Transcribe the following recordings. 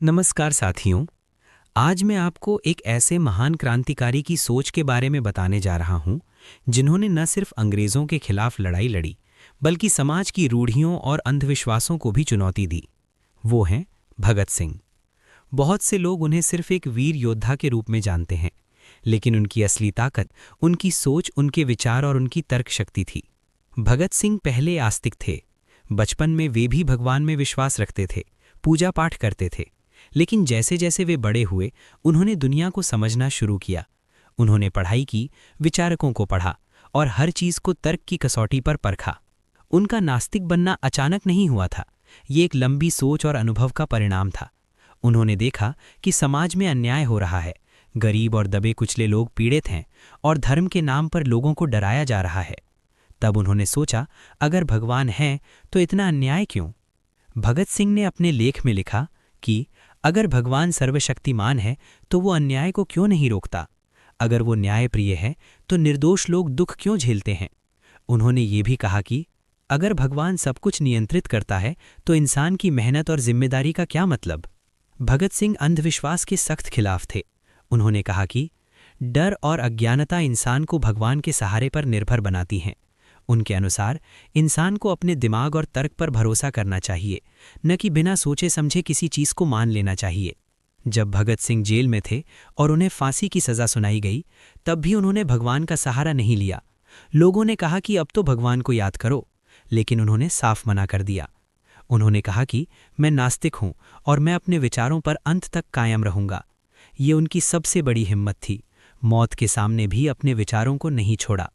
नमस्कार साथियों। आज मैं आपको एक ऐसे महान क्रांतिकारी की सोच के बारे में बताने जा रहा हूं, जिन्होंने न सिर्फ अंग्रेज़ों के खिलाफ लड़ाई लड़ी, बल्कि समाज की रूढ़ियों और अंधविश्वासों को भी चुनौती दी। वो हैं भगत सिंह। बहुत से लोग उन्हें सिर्फ एक वीर योद्धा के रूप में जानते हैं, लेकिन उनकी असली ताकत उनकी सोच, उनके विचार और उनकी तर्क शक्ति थी। भगत सिंह पहले आस्तिक थे। बचपन में वे भी भगवान में विश्वास रखते थे, पूजा पाठ करते थे। लेकिन जैसे जैसे वे बड़े हुए, उन्होंने दुनिया को समझना शुरू किया। उन्होंने पढ़ाई की, विचारकों को पढ़ा और हर चीज को तर्क की कसौटी पर परखा। उनका नास्तिक बनना अचानक नहीं हुआ था, ये एक लंबी सोच और अनुभव का परिणाम था। उन्होंने देखा कि समाज में अन्याय हो रहा है, गरीब और दबे कुचले लोग पीड़ित हैं और धर्म के नाम पर लोगों को डराया जा रहा है। तब उन्होंने सोचा, अगर भगवान है तो इतना अन्याय क्यों? भगत सिंह ने अपने लेख में लिखा कि अगर भगवान सर्वशक्तिमान है तो वो अन्याय को क्यों नहीं रोकता? अगर वो न्यायप्रिय है तो निर्दोष लोग दुख क्यों झेलते हैं? उन्होंने ये भी कहा कि अगर भगवान सब कुछ नियंत्रित करता है तो इंसान की मेहनत और जिम्मेदारी का क्या मतलब? भगत सिंह अंधविश्वास के सख्त खिलाफ थे। उन्होंने कहा कि डर और अज्ञानता इंसान को भगवान के सहारे पर निर्भर बनाती हैं। उनके अनुसार इंसान को अपने दिमाग और तर्क पर भरोसा करना चाहिए, न कि बिना सोचे समझे किसी चीज को मान लेना चाहिए। जब भगत सिंह जेल में थे और उन्हें फांसी की सजा सुनाई गई, तब भी उन्होंने भगवान का सहारा नहीं लिया। लोगों ने कहा कि अब तो भगवान को याद करो, लेकिन उन्होंने साफ मना कर दिया। उन्होंने कहा कि मैं नास्तिक हूं और मैं अपने विचारों पर अंत तक कायम रहूंगा। ये उनकी सबसे बड़ी हिम्मत थी। मौत के सामने भी अपने विचारों को नहीं छोड़ा।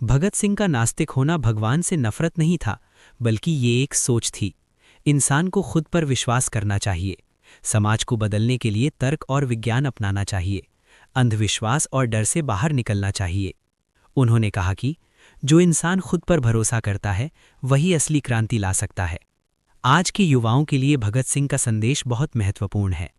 भगत सिंह का नास्तिक होना भगवान से नफरत नहीं था, बल्कि ये एक सोच थी। इंसान को खुद पर विश्वास करना चाहिए। समाज को बदलने के लिए तर्क और विज्ञान अपनाना चाहिए। अंधविश्वास और डर से बाहर निकलना चाहिए। उन्होंने कहा कि जो इंसान खुद पर भरोसा करता है, वही असली क्रांति ला सकता है। आज के युवाओं के लिए भगत सिंह का संदेश बहुत महत्वपूर्ण है।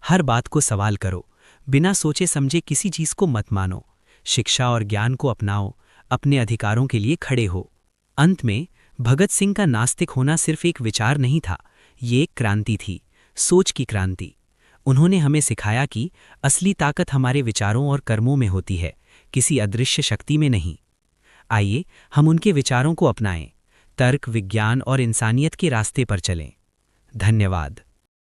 हर बात को सवाल करो, बिना सोचे समझे किसी चीज को मत मानो। शिक्षा और ज्ञान को अपनाओ, अपने अधिकारों के लिए खड़े हो। अंत में भगत सिंह का नास्तिक होना सिर्फ एक विचार नहीं था, ये एक क्रांति थी, सोच की क्रांति। उन्होंने हमें सिखाया कि असली ताकत हमारे विचारों और कर्मों में होती है, किसी अदृश्य शक्ति में नहीं। आइए हम उनके विचारों को अपनाएं, तर्क, विज्ञान और इंसानियत के रास्ते पर चलें। धन्यवाद।